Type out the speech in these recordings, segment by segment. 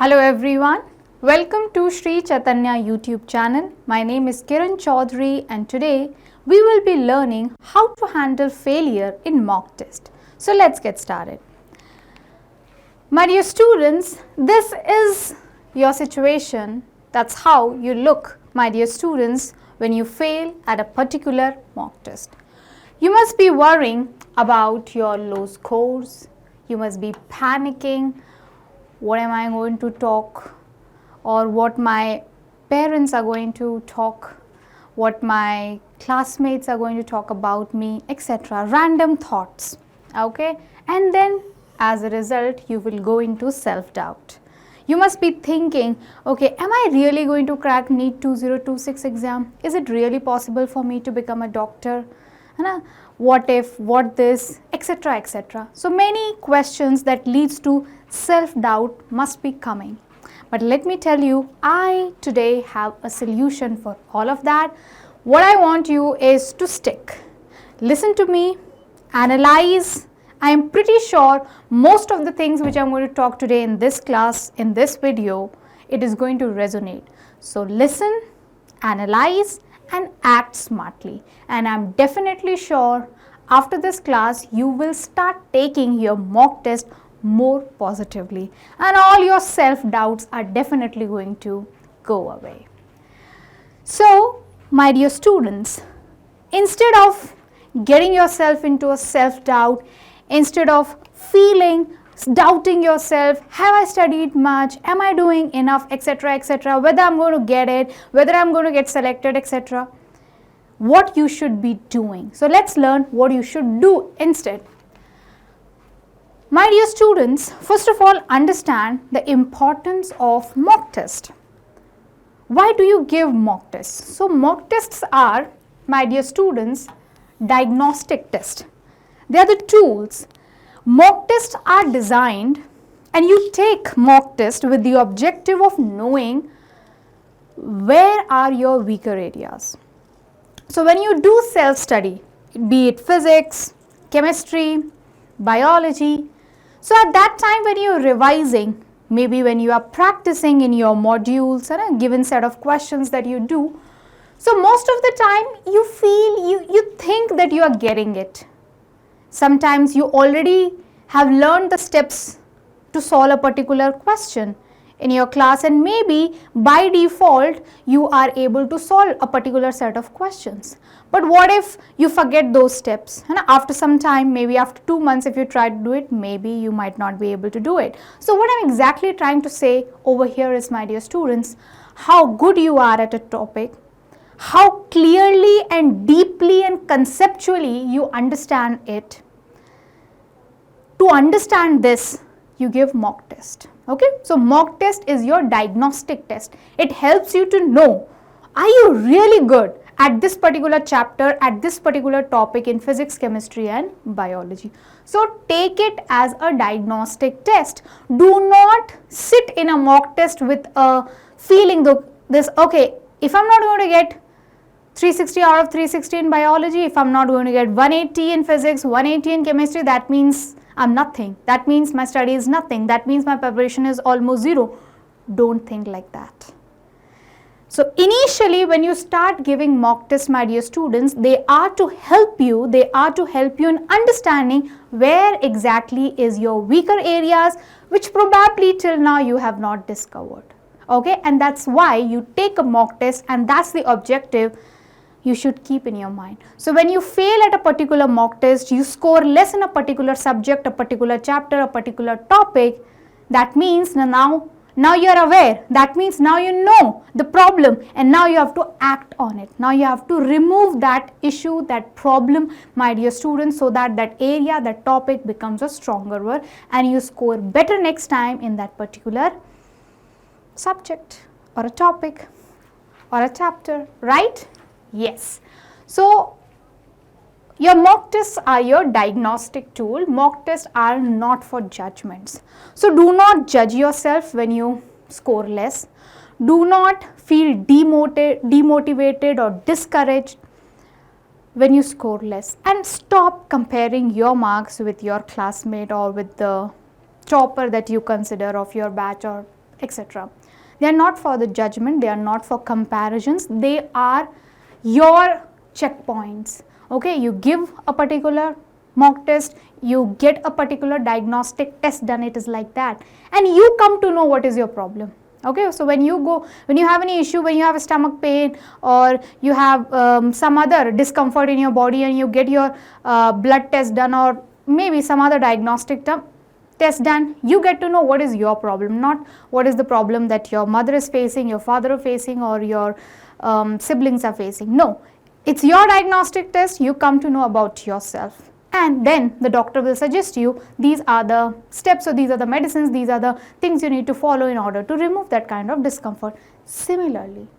Hello everyone, welcome to Sri Chaitanya YouTube channel. My name is Kiran Chaudhary and today we will be learning how to handle failure in mock test. So let's get started. My dear students, this is your situation. That's how you look, my dear students, when you fail at a particular mock test. You must be worrying about your low scores. You must be panicking. What am I going to talk, or what my parents are going to talk, what my classmates are going to talk about me, etc. Random thoughts, okay? And then as a result, you will go into self-doubt. You must be thinking, okay, am I really going to crack NEET 2026 exam? Is it really possible for me to become a doctor? What if, what this, etc., etc. So many questions that leads to self-doubt must be coming. But let me tell you, I today have a solution for all of that. What I want you is to stick. Listen to me, analyze. I am pretty sure most of the things which I am going to talk today in this class, in this video, it is going to resonate. So listen, analyze and act smartly. And I am definitely sure after this class, you will start taking your mock test more positively and all your self-doubts are definitely going to go away. So, my dear students, instead of getting yourself into a self-doubt, instead of doubting yourself, have I studied much, am I doing enough, etc., etc., whether I'm going to get it, whether I'm going to get selected, etc., what you should be doing. So let's learn what you should do instead. My dear students, first of all, understand the importance of mock test. Why do you give mock tests? So mock tests are, my dear students, diagnostic tests. They are the tools. Mock tests are designed, and you take mock test with the objective of knowing where are your weaker areas. So when you do self-study, be it physics, chemistry, biology, so at that time when you are revising, maybe when you are practicing in your modules and a given set of questions that you do, so most of the time you feel, you think that you are getting it. Sometimes you already have learned the steps to solve a particular question in your class, and maybe by default you are able to solve a particular set of questions. But what if you forget those steps? And after some time, maybe after 2 months, if you try to do it, maybe you might not be able to do it. So what I'm exactly trying to say over here is, my dear students, how good you are at a topic, how clearly and deeply and conceptually you understand it. To understand this, you give mock test. Okay, so mock test is your diagnostic test. It helps you to know, are you really good at this particular chapter, at this particular topic in physics, chemistry and biology. So take it as a diagnostic test. Do not sit in a mock test with a feeling this, okay, if I'm not going to get 360 out of 360 in biology, if I'm not going to get 180 in physics, 180 in chemistry, that means I'm nothing. That means my study is nothing. That means my preparation is almost zero. Don't think like that. So initially when you start giving mock tests, my dear students, they are to help you in understanding where exactly is your weaker areas, which probably till now you have not discovered. Okay, and that's why you take a mock test, and that's the objective you should keep in your mind. So when you fail at a particular mock test, you score less in a particular subject, a particular chapter, a particular topic, that means now you are aware. That means now you know the problem, and now you have to act on it. Now you have to remove that issue, that problem, my dear students, so that that area, that topic becomes a stronger one and you score better next time in that particular subject or a topic or a chapter, right? Yes. So your mock tests are your diagnostic tool. Mock tests are not for judgments. So do not judge yourself when you score less. Do not feel demotivated or discouraged when you score less. And stop comparing your marks with your classmate or with the topper that you consider of your batch or etc. They are not for the judgment, they are not for comparisons, they are your checkpoints. Okay, you give a particular mock test, you get a particular diagnostic test done, it is like that, and you come to know what is your problem. Okay, so when you have any issue, when you have a stomach pain or you have some other discomfort in your body and you get your blood test done or maybe some other diagnostic test done, you get to know what is your problem, not what is the problem that your mother is facing, your father is facing, or your siblings are facing. No, it's your diagnostic test, you come to know about yourself. And then the doctor will suggest you, these are the steps or these are the medicines, these are the things you need to follow in order to remove that kind of discomfort. Similarly,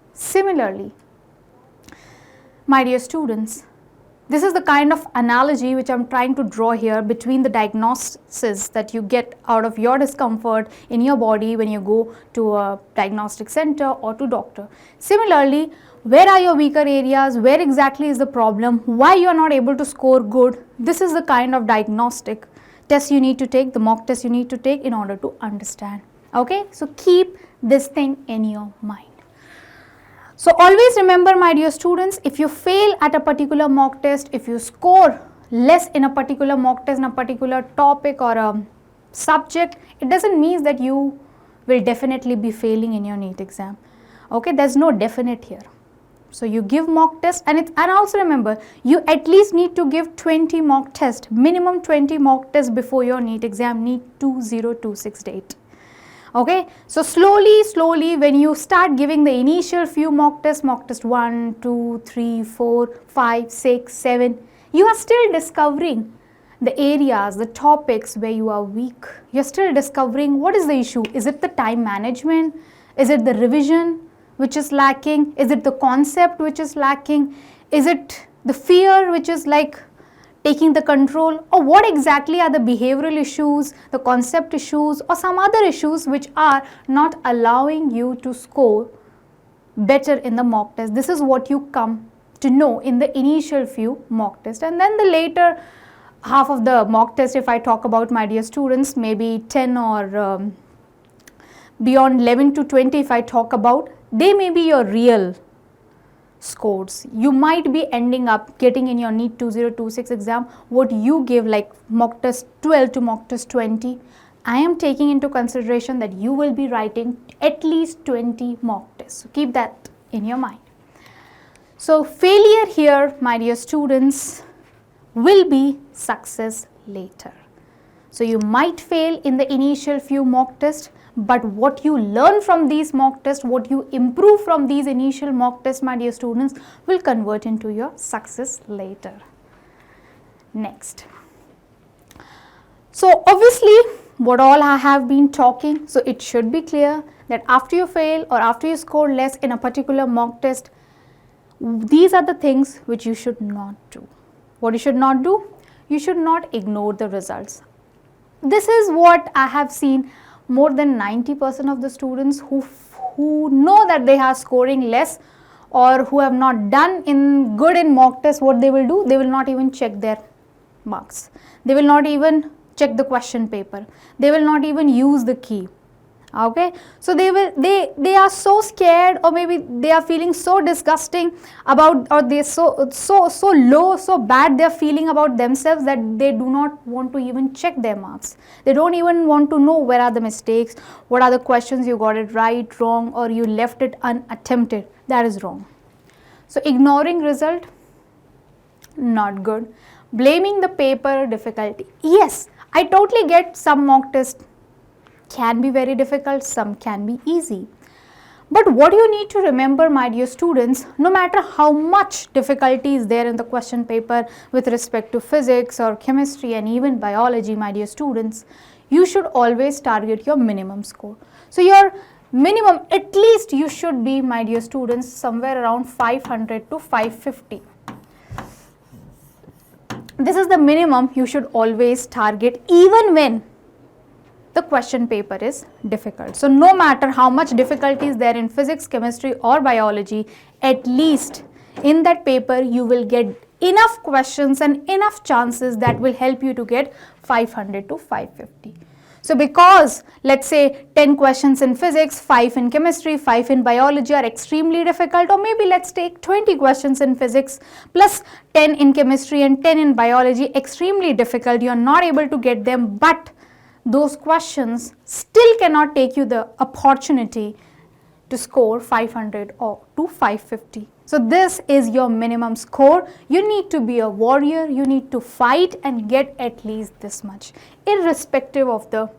my dear students, this is the kind of analogy which I am trying to draw here between the diagnosis that you get out of your discomfort in your body when you go to a diagnostic center or to doctor. Similarly, where are your weaker areas, where exactly is the problem, why you are not able to score good, this is the kind of diagnostic test you need to take, the mock test you need to take in order to understand. Okay, so keep this thing in your mind. So always remember, my dear students, if you fail at a particular mock test, if you score less in a particular mock test in a particular topic or a subject, it doesn't mean that you will definitely be failing in your NEET exam. Okay, there's no definite here. So you give mock test, and also remember, you at least need to give 20 mock tests, minimum 20 mock tests before your NEET exam, NEET 2026 date. Okay, so slowly when you start giving the initial few mock tests 1, 2, 3, 4, 5, 6, 7, you are still discovering the areas, the topics where you are weak. You're still discovering what is the issue. Is it the time management? Is it the revision which is lacking? Is it the concept which is lacking? Is it the fear which is like taking the control, or what exactly are the behavioral issues, the concept issues, or some other issues which are not allowing you to score better in the mock test? This is what you come to know in the initial few mock tests, and then the later half of the mock test, if I talk about, my dear students, maybe 10 or beyond 11 to 20 if I talk about, they may be your real scores. You might be ending up getting in your NEET 2026 exam what you gave, like mock test 12 to mock test 20. I am taking into consideration that you will be writing at least 20 mock tests. So keep that in your mind. So failure here, my dear students, will be success later. So you might fail in the initial few mock tests, but what you learn from these mock tests, what you improve from these initial mock tests, my dear students, will convert into your success later. Next. So obviously, what all I have been talking, so it should be clear that after you fail or after you score less in a particular mock test, these are the things which you should not do. What you should not do? You should not ignore the results. This is what I have seen. More than 90% of the students who know that they are scoring less or who have not done good in mock tests, what they will do? They will not even check their marks. They will not even check the question paper. They will not even use the key. Okay, so they are so scared, or maybe they are feeling so disgusting about, or they so low, so bad they are feeling about themselves that they do not want to even check their marks. They don't even want to know where are the mistakes, what are the questions you got it right, wrong, or you left it unattempted. That is wrong. So ignoring result, not good. Blaming the paper difficulty. Yes, I totally get some mock tests can be very difficult, some can be easy. But what you need to remember, my dear students, no matter how much difficulty is there in the question paper with respect to physics or chemistry and even biology, my dear students, you should always target your minimum score. So your minimum, at least you should be, my dear students, somewhere around 500 to 550. This is the minimum you should always target, even when the question paper is difficult. So no matter how much difficulty is there in physics, chemistry or biology, at least in that paper you will get enough questions and enough chances that will help you to get 500 to 550. So because let's say 10 questions in physics, 5 in chemistry, 5 in biology are extremely difficult, or maybe let's take 20 questions in physics plus 10 in chemistry and 10 in biology, extremely difficult, you are not able to get them, but those questions still cannot take you the opportunity to score 500 or to 550. So this is your minimum score. You need to be a warrior, you need to fight and get at least this much, irrespective of the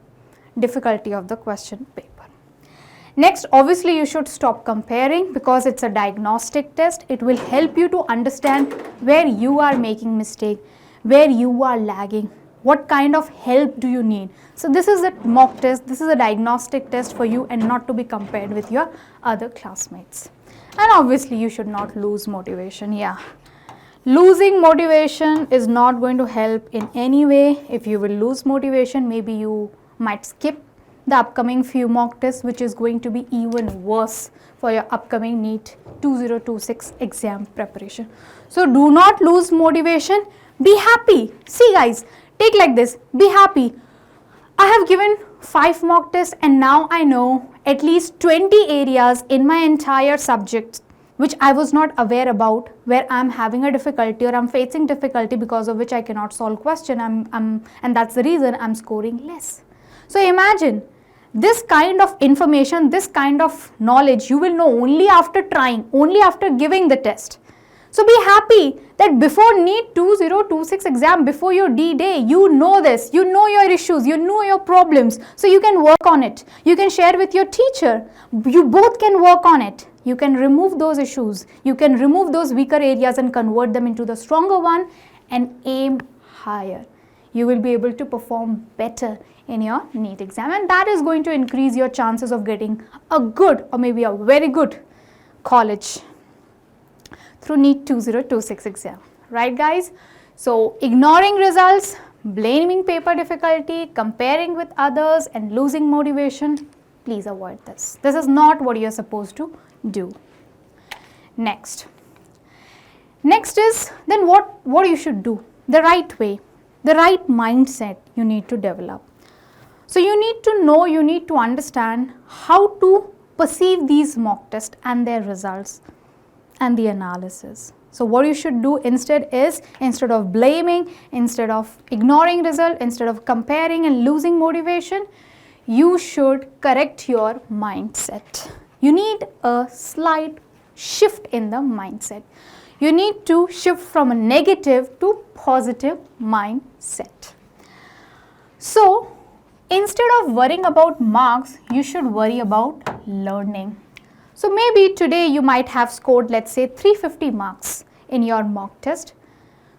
difficulty of the question paper. Next, obviously you should stop comparing because it's a diagnostic test. It will help you to understand where you are making mistake, where you are lagging, what kind of help do you need. So this is a mock test, this is a diagnostic test for you and not to be compared with your other classmates. And obviously you should not lose motivation. Yeah, losing motivation is not going to help in any way. If you will lose motivation, maybe you might skip the upcoming few mock tests, which is going to be even worse for your upcoming NEET 2026 exam preparation. So do not lose motivation, be happy. See guys, take like this, be happy. I have given 5 mock tests and now I know at least 20 areas in my entire subject which I was not aware about, where I am having a difficulty or I am facing difficulty because of which I cannot solve question, and that's the reason I am scoring less. So imagine this kind of information, this kind of knowledge you will know only after trying, only after giving the test. So be happy that before NEET 2026 exam, before your D-Day, you know this, you know your issues, you know your problems, so you can work on it. You can share with your teacher, you both can work on it. You can remove those issues, you can remove those weaker areas and convert them into the stronger one and aim higher. You will be able to perform better in your NEET exam, and that is going to increase your chances of getting a good or maybe a very good college through NEET 2026 exam, right guys? So ignoring results, blaming paper difficulty, comparing with others and losing motivation, please avoid this. This is not what you are supposed to do. Next is then what you should do, the right way, the right mindset you need to develop. So you need to know, you need to understand how to perceive these mock tests and their results and the analysis. So what you should do instead is, instead of blaming, instead of ignoring result, instead of comparing and losing motivation, you should correct your mindset. You need a slight shift in the mindset. You need to shift from a negative to positive mindset. So instead of worrying about marks, you should worry about learning. So maybe today you might have scored, let's say 350 marks in your mock test.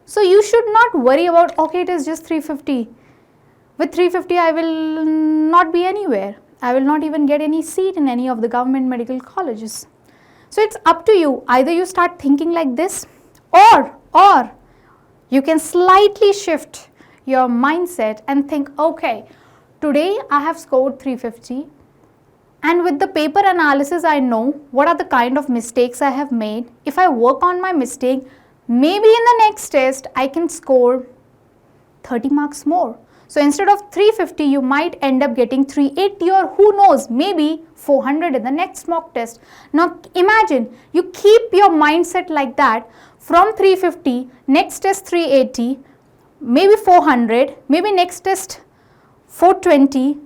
So you should not worry about, okay, it is just 350. With 350 I will not be anywhere. I will not even get any seat in any of the government medical colleges. So it's up to you. Either you start thinking like this, or you can slightly shift your mindset and think, okay, today I have scored 350. And with the paper analysis, I know what are the kind of mistakes I have made. If I work on my mistake, maybe in the next test, I can score 30 marks more. So instead of 350, you might end up getting 380 or who knows, maybe 400 in the next mock test. Now imagine, you keep your mindset like that. From 350, next test 380, maybe 400, maybe next test 420,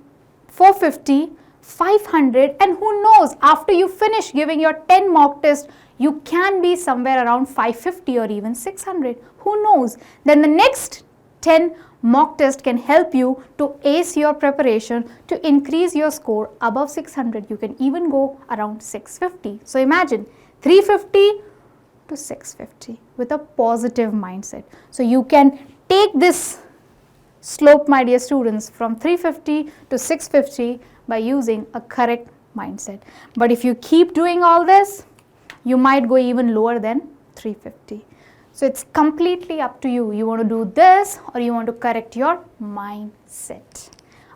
450, 500, and who knows, after you finish giving your 10 mock tests, you can be somewhere around 550 or even 600. Who knows? Then the next 10 mock test can help you to ace your preparation, to increase your score above 600. You can even go around 650. So imagine 350 to 650 with a positive mindset. So you can take this slope, my dear students, from 350 to 650 by using a correct mindset. But if you keep doing all this, you might go even lower than 350. So it's completely up to you. You want to do this or you want to correct your mindset.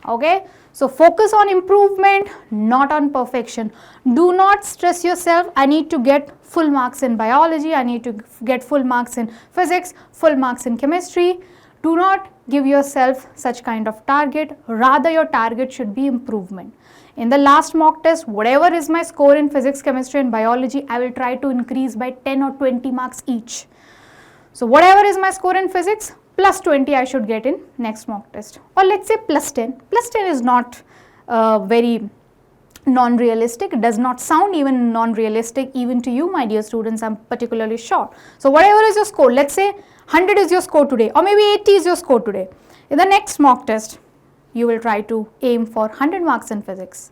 Okay? So focus on improvement, not on perfection. Do not stress yourself. I need to get full marks in biology. I need to get full marks in physics, full marks in chemistry. Do not give yourself such kind of target, rather your target should be improvement. In the last mock test, whatever is my score in physics, chemistry and biology, I will try to increase by 10 or 20 marks each. So whatever is my score in physics, plus 20 I should get in next mock test, or let's say plus 10. Plus 10 is not very non-realistic. It does not sound even non-realistic even to you, my dear students, I'm particularly sure. So whatever is your score, let's say 100 is your score today, or maybe 80 is your score today. In the next mock test, you will try to aim for 100 marks in physics.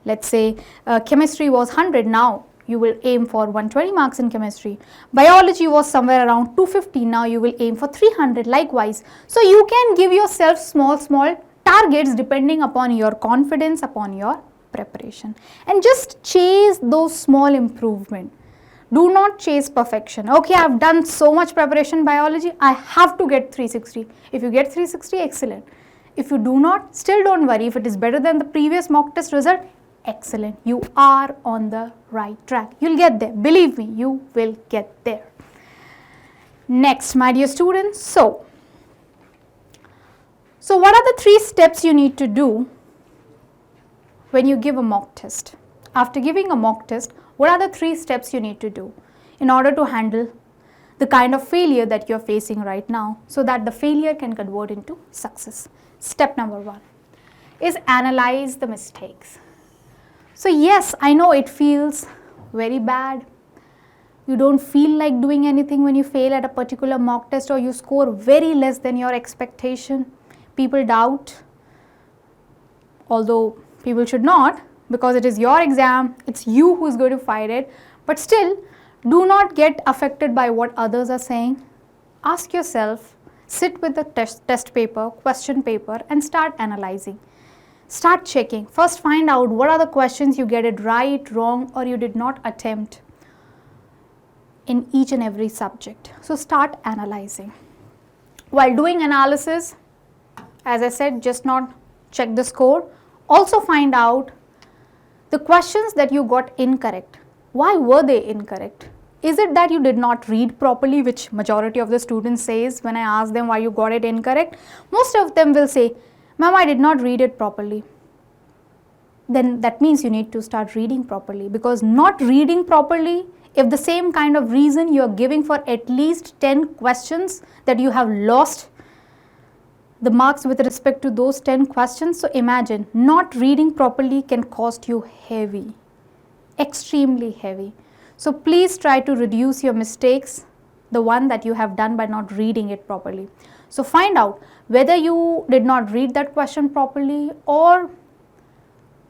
Let's say chemistry was 100, now you will aim for 120 marks in chemistry. Biology was somewhere around 250, now you will aim for 300 likewise. So you can give yourself small targets depending upon your confidence, upon your preparation, and just chase those small improvement. Do not chase perfection. Okay, I have done so much preparation in biology, I have to get 360. If you get 360, excellent. If you do not, still don't worry. If it is better than the previous mock test result, excellent. You are on the right track. You'll get there. Believe me, you will get there. Next, my dear students, so what are the 3 steps you need to do when you give a mock test? After giving a mock test, what are the 3 steps you need to do in order to handle the kind of failure that you're facing right now, so that the failure can convert into success? Step number 1 is analyze the mistakes. So yes, I know it feels very bad. You don't feel like doing anything when you fail at a particular mock test, or you score very less than your expectation. People doubt, although people should not, because it is your exam, it's you who is going to fight it. But still, do not get affected by what others are saying. Ask yourself, sit with the test paper, question paper, and start analyzing. Start checking. First find out what are the questions you get it right, wrong, or you did not attempt in each and every subject. So start analyzing. While doing analysis, as I said, just not check the score. Also find out the questions that you got incorrect. Why were they incorrect? Is it that you did not read properly, which majority of the students says when I ask them why you got it incorrect? Most of them will say, Ma'am, I did not read it properly. Then that means you need to start reading properly, because not reading properly, if the same kind of reason you are giving for at least 10 questions that you have lost the marks with respect to those 10 questions. So imagine, not reading properly can cost you heavy, extremely heavy. So please try to reduce your mistakes, the one that you have done by not reading it properly. So find out whether you did not read that question properly, or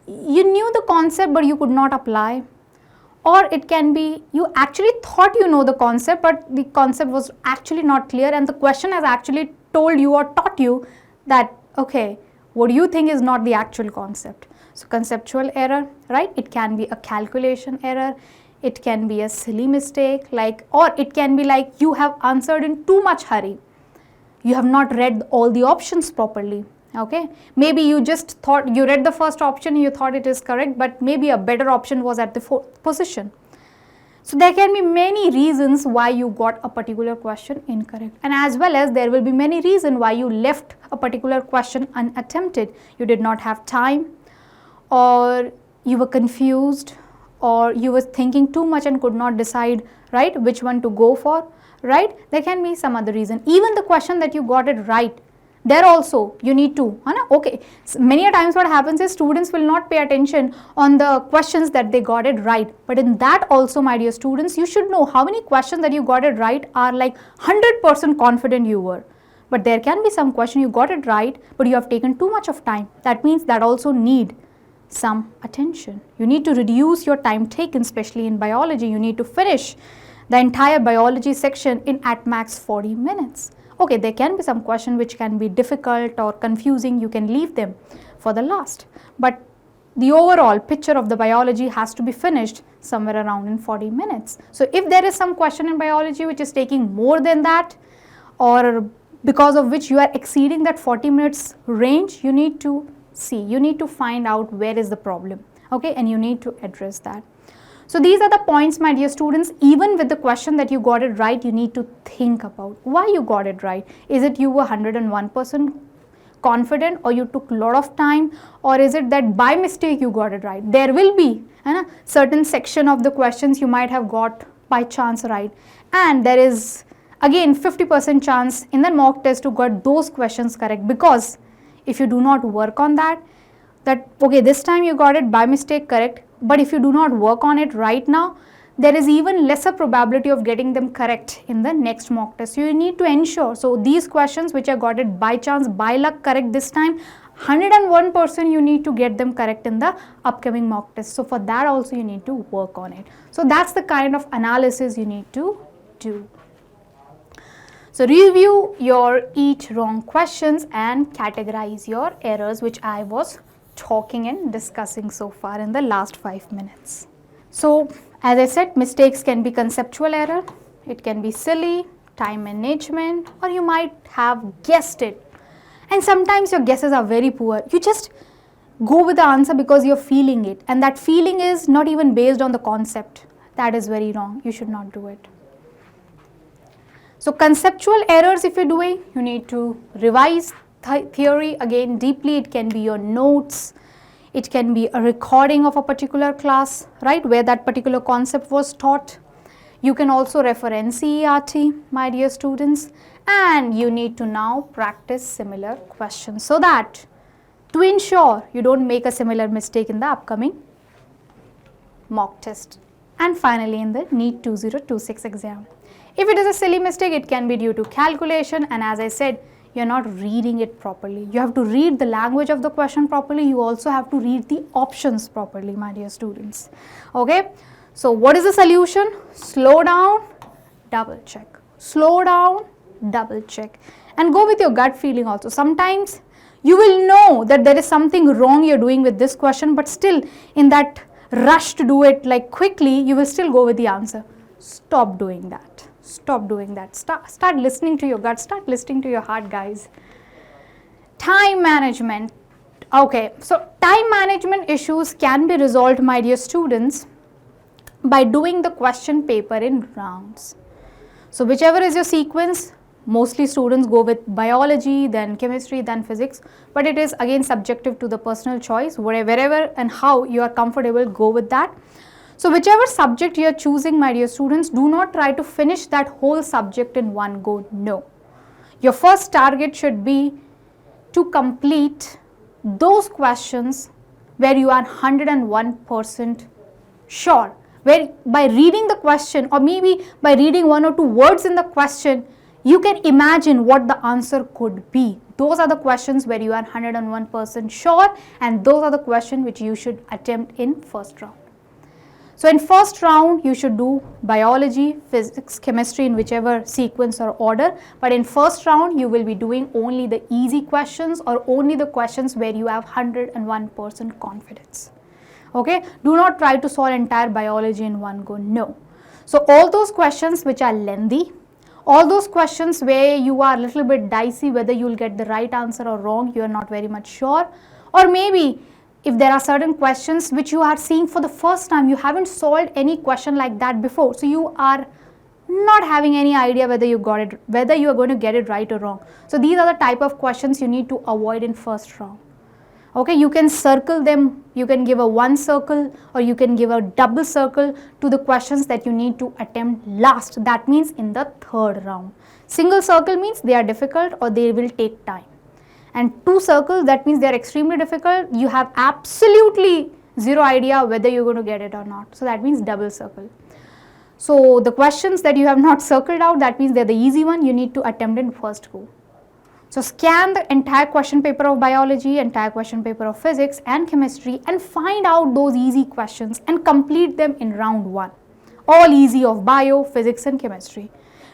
you knew the concept but you could not apply, or it can be you actually thought you know the concept but the concept was actually not clear, and the question has actually told you or taught you that, okay, what you think is not the actual concept. So conceptual error, right? It can be a calculation error, it can be a silly mistake, or it can be like you have answered in too much hurry. You have not read all the options properly. Okay, maybe you just thought you read the first option, you thought it is correct, but maybe a better option was at the fourth position. So there can be many reasons why you got a particular question incorrect, and as well as there will be many reasons why you left a particular question unattempted. You did not have time, or you were confused, or you were thinking too much and could not decide, right, which one to go for, right? There can be some other reason. Even the question that you got it right, there also you need to, okay, many a times what happens is students will not pay attention on the questions that they got it right, but in that also, my dear students, you should know how many questions that you got it right are like 100% confident you were. But there can be some question you got it right, but you have taken too much of time. That means that also need some attention. You need to reduce your time taken, especially in biology. You need to finish the entire biology section in at max 40 minutes. Okay, there can be some question which can be difficult or confusing, you can leave them for the last. But the overall picture of the biology has to be finished somewhere around in 40 minutes. So if there is some question in biology which is taking more than that, or because of which you are exceeding that 40 minutes range, you need to see, you need to find out where is the problem, okay, and you need to address that. So these are the points, my dear students. Even with the question that you got it right, you need to think about why you got it right. Is it you were 101% confident, or you took a lot of time, or is it that by mistake you got it right? There will be a certain section of the questions you might have got by chance right, and there is again 50% chance in the mock test to get those questions correct, because if you do not work on that okay, this time you got it by mistake correct, but if you do not work on it right now, there is even lesser probability of getting them correct in the next mock test. So you need to ensure, so these questions which I got it by chance, by luck correct this time, 101% you need to get them correct in the upcoming mock test. So for that also you need to work on it. So that's the kind of analysis you need to do. So review your each wrong questions and categorize your errors, which I was talking and discussing so far in the last 5 minutes. So as I said, mistakes can be conceptual error, it can be silly, time management, or you might have guessed it. And sometimes your guesses are very poor. You just go with the answer because you're feeling it, and that feeling is not even based on the concept. That is very wrong. You should not do it. So conceptual errors, if you're doing, you need to revise theory again deeply. It can be your notes, it can be a recording of a particular class, right, where that particular concept was taught. You can also refer NCERT, my dear students, and you need to now practice similar questions so that to ensure you don't make a similar mistake in the upcoming mock test and finally in the NEET 2026 exam. If it is a silly mistake, it can be due to calculation, and as I said, you're not reading it properly. You have to read the language of the question properly. You also have to read the options properly, my dear students. Okay, so what is the solution? Slow down, double check. Slow down, double check, and go with your gut feeling also. Sometimes you will know that there is something wrong you're doing with this question, but still in that rush to do it like quickly, you will still go with the answer. Stop doing that. Stop doing that. Start listening to your gut. Start listening to your heart, guys. Time management. Okay, so time management issues can be resolved, my dear students, by doing the question paper in rounds. So whichever is your sequence, mostly students go with biology, then chemistry, then physics, but it is again subjective to the personal choice. Wherever and how you are comfortable, go with that. So whichever subject you are choosing, my dear students, do not try to finish that whole subject in one go. No. Your first target should be to complete those questions where you are 101% sure. Where by reading the question, or maybe by reading 1 or 2 words in the question, you can imagine what the answer could be. Those are the questions where you are 101% sure, and those are the questions which you should attempt in first round. So in first round, you should do biology, physics, chemistry in whichever sequence or order. But in first round, you will be doing only the easy questions or only the questions where you have 101% confidence. Okay, do not try to solve entire biology in one go. No. So all those questions which are lengthy, all those questions where you are a little bit dicey whether you will get the right answer or wrong, you are not very much sure, or maybe if there are certain questions which you are seeing for the first time, you haven't solved any question like that before, so you are not having any idea whether you got it, whether you are going to get it right or wrong. So these are the type of questions you need to avoid in first round. Okay, you can circle them, you can give a 1 circle or you can give a double circle to the questions that you need to attempt last. That means in the third round. Single circle means they are difficult or they will take time. And 2 circles, that means they are extremely difficult. You have absolutely zero idea whether you're going to get it or not. So that means double circle. So the questions that you have not circled out, that means they're the easy one, you need to attempt in first go. So scan the entire question paper of biology, entire question paper of physics and chemistry and find out those easy questions and complete them in round 1. All easy of bio, physics and chemistry.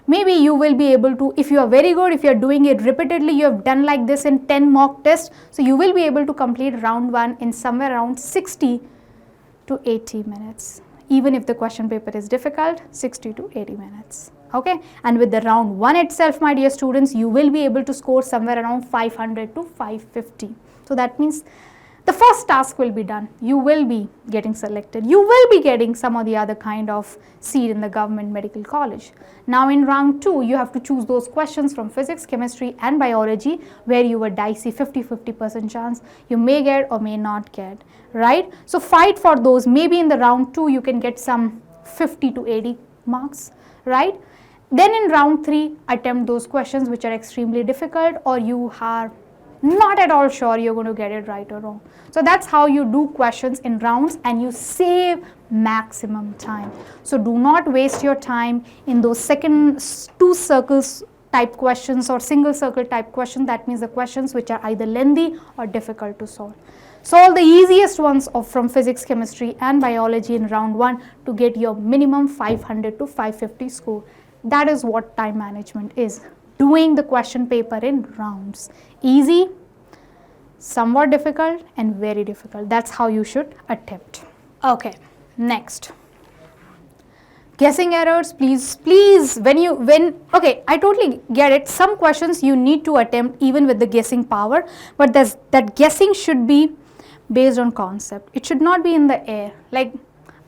Maybe you will be able to, if you are very good, if you are doing it repeatedly, you have done like this in 10 mock tests, so you will be able to complete round 1 in somewhere around 60 to 80 minutes. Even if the question paper is difficult, 60 to 80 minutes. Okay, and with the round 1 itself, my dear students, you will be able to score somewhere around 500 to 550. So that means the first task will be done. You will be getting selected. You will be getting some or the other kind of seat in the government medical college. Now in round 2, you have to choose those questions from physics, chemistry and biology where you were dicey 50-50% chance you may get or may not get, right? So fight for those. Maybe in the round 2 you can get some 50 to 80 marks, right? Then in round 3, attempt those questions which are extremely difficult or you are not at all sure you're going to get it right or wrong. So that's how you do questions in rounds and you save maximum time. So do not waste your time in those second 2 circles type questions or single circle type questions. That means the questions which are either lengthy or difficult to solve. Solve the easiest ones from physics, chemistry and biology in round 1 to get your minimum 500 to 550 score. That is what time management is. Doing the question paper in rounds. Easy, somewhat difficult and very difficult. That's how you should attempt. Okay, next. Guessing errors, please, okay, I totally get it. Some questions you need to attempt even with the guessing power, but that guessing should be based on concept. It should not be in the air. Like,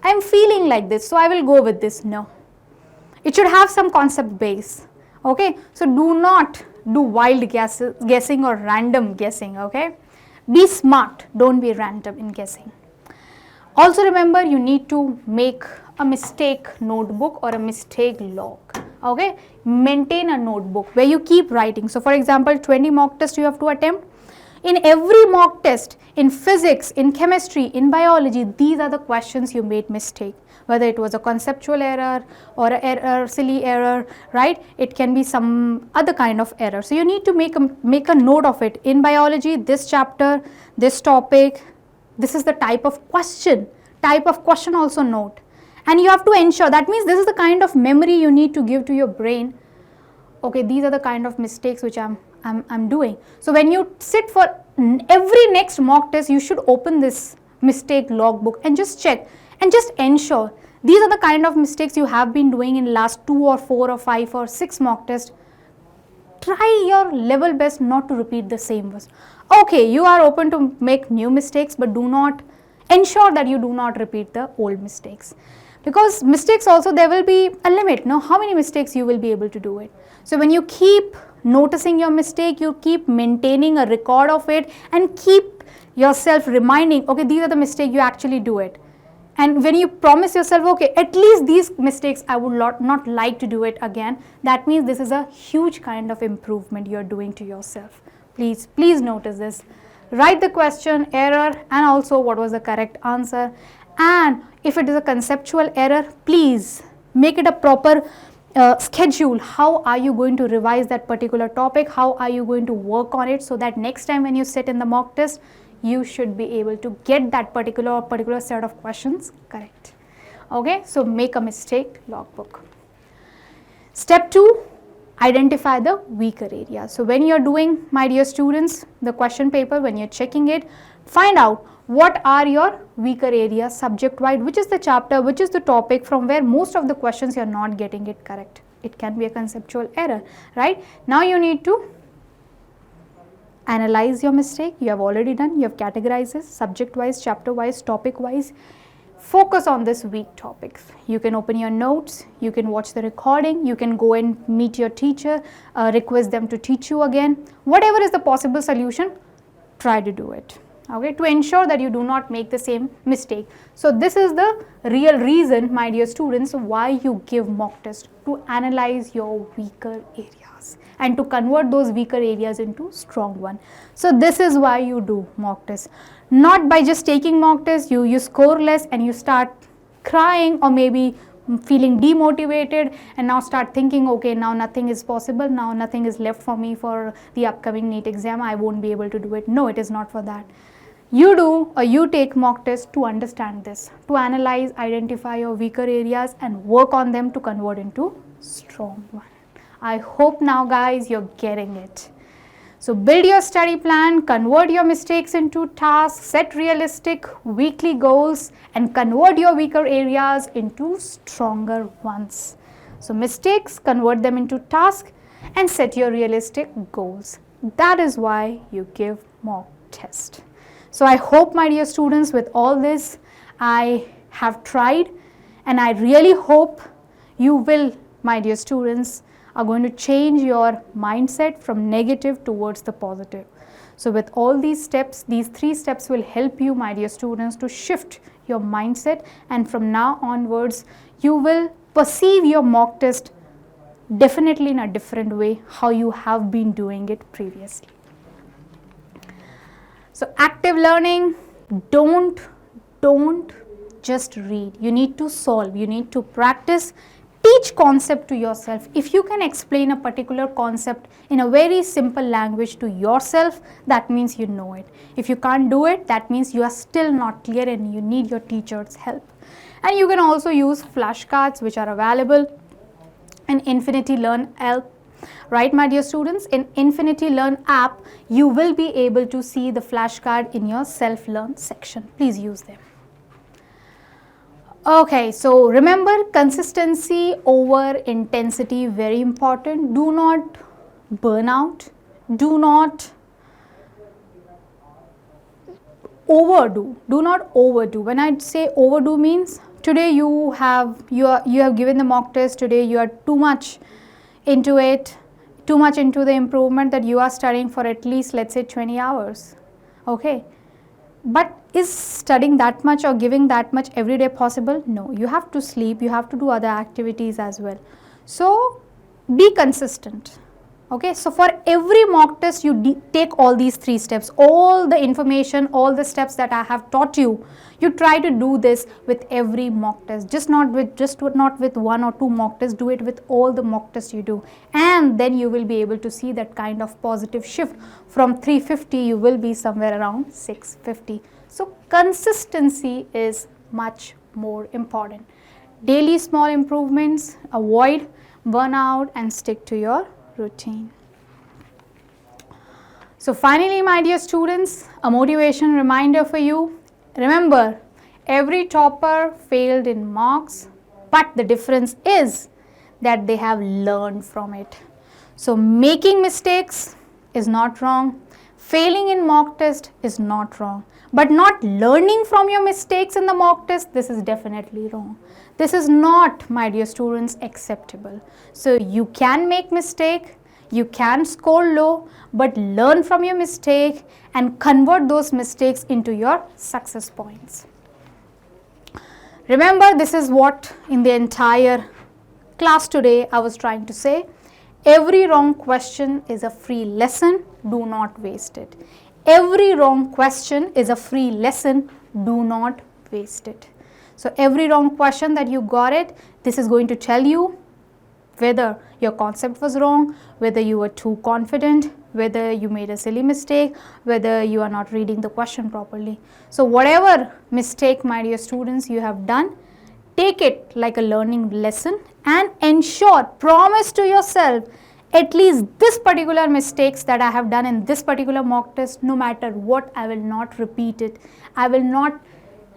I'm feeling like this, so I will go with this. No. It should have some concept base. Okay, so do not do wild guessing or random guessing. Okay, be smart, don't be random in guessing. Also remember, you need to make a mistake notebook or a mistake log. Okay, maintain a notebook where you keep writing. So for example, 20 mock tests you have to attempt. In every mock test, in physics, in chemistry, in biology, these are the questions you made mistake. Whether it was a conceptual error or a silly error, right? It can be some other kind of error. So you need to make a note of it. In biology, this chapter, this topic, this is the type of question also note. And you have to ensure, that means this is the kind of memory you need to give to your brain. Okay, these are the kind of mistakes which I'm doing. So when you sit for every next mock test, you should open this mistake logbook and just check and just ensure these are the kind of mistakes you have been doing in last 2 or 4 or 5 or 6 mock tests. Try your level best not to repeat the same ones. Okay, you are open to make new mistakes, but do not ensure that you do not repeat the old mistakes. Because mistakes also, there will be a limit, no, how many mistakes you will be able to do it. So when you keep noticing your mistake, you keep maintaining a record of it and keep yourself reminding, okay, these are the mistakes, you actually do it. And when you promise yourself, okay, at least these mistakes I would not like to do it again, that means this is a huge kind of improvement you are doing to yourself. Please notice this. Write the question, error, and also what was the correct answer. And if it is a conceptual error, please make it a proper schedule. How are you going to revise that particular topic? How are you going to work on it so that next time when you sit in the mock test, you should be able to get that particular set of questions correct. Okay, so make a mistake logbook. Step 2, identify the weaker areas. So when you're doing, my dear students, the question paper, when you're checking it, find out what are your weaker areas subject-wise, which is the chapter, which is the topic from where most of the questions you're not getting it correct. It can be a conceptual error, right? Now you need to analyze your mistake. You have already done, you have categorized it subject-wise, chapter-wise, topic-wise. Focus on this weak topics. You can open your notes, you can watch the recording, you can go and meet your teacher, request them to teach you again. Whatever is the possible solution, try to do it. Okay, to ensure that you do not make the same mistake. So this is the real reason, my dear students, why you give mock test, to analyze your weaker areas and to convert those weaker areas into strong one. So this is why you do mock test. Not by just taking mock test, you score less and you start crying or maybe feeling demotivated and now start thinking, okay, now nothing is possible, now nothing is left for me for the upcoming NEET exam, I won't be able to do it. No, it is not for that. You do or you take mock test to understand this, to analyze, identify your weaker areas and work on them to convert into strong one. I hope now guys you're getting it. So build your study plan, convert your mistakes into tasks, set realistic weekly goals and convert your weaker areas into stronger ones. So mistakes, convert them into tasks and set your realistic goals. That is why you give mock test. So I hope, my dear students, with all this I have tried, and I really hope you will, my dear students, are going to change your mindset from negative towards the positive. So with all these steps, these 3 steps will help you, my dear students, to shift your mindset, and from now onwards you will perceive your mock test definitely in a different way how you have been doing it previously. So active learning, don't just read. You need to solve, you need to practice. Teach concept to yourself. If you can explain a particular concept in a very simple language to yourself, that means you know it. If you can't do it, that means you are still not clear and you need your teacher's help. And you can also use flashcards which are available in Infinity Learn app. Right, my dear students, in Infinity Learn app, you will be able to see the flashcard in your self-learn section. Please use them. Okay, so remember, consistency over intensity, very important. Do not burn out. Do not overdo. Do not overdo. When I say overdo means today you have given the mock test. Today you are too much into it, too much into the improvement that you are studying for at least, let's say, 20 hours. Okay. But is studying that much or giving that much every day possible? No, you have to sleep, you have to do other activities as well. So be consistent. Okay, so for every mock test you take all these 3 steps, all the information, all the steps that I have taught you, you try to do this with every mock test, just not with 1 or 2 mock tests. Do it with all the mock tests you do, and then you will be able to see that kind of positive shift. From 350 you will be somewhere around 650. So consistency is much more important. Daily small improvements, avoid burnout and stick to your routine. So finally, my dear students, a motivation reminder for you. Remember, every topper failed in mocks, but the difference is that they have learned from it. So making mistakes is not wrong. Failing in mock test is not wrong. But not learning from your mistakes in the mock test, this is definitely wrong. This is not, my dear students, acceptable. So you can make mistake, you can score low, but learn from your mistake and convert those mistakes into your success points. Remember, this is what in the entire class today I was trying to say. Every wrong question is a free lesson, do not waste it. Every wrong question is a free lesson, do not waste it. So every wrong question that you got it, this is going to tell you whether your concept was wrong, whether you were too confident, whether you made a silly mistake, whether you are not reading the question properly. So whatever mistake, my dear students, you have done, take it like a learning lesson and ensure, promise to yourself, at least this particular mistakes that I have done in this particular mock test, no matter what, I will not repeat it. I will not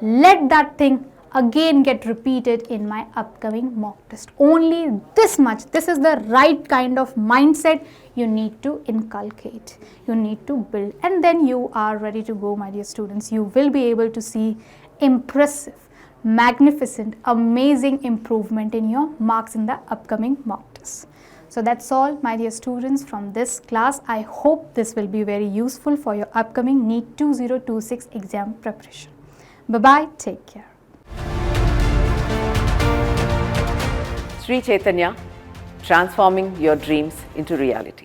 let that thing again get repeated in my upcoming mock test. Only this much. This is the right kind of mindset you need to inculcate. You need to build, and then you are ready to go, my dear students. You will be able to see impressive, magnificent, amazing improvement in your marks in the upcoming mock test. So that's all, my dear students, from this class. I hope this will be very useful for your upcoming NEET 2026 exam preparation. Bye-bye. Take care. Sri Chaitanya, transforming your dreams into reality.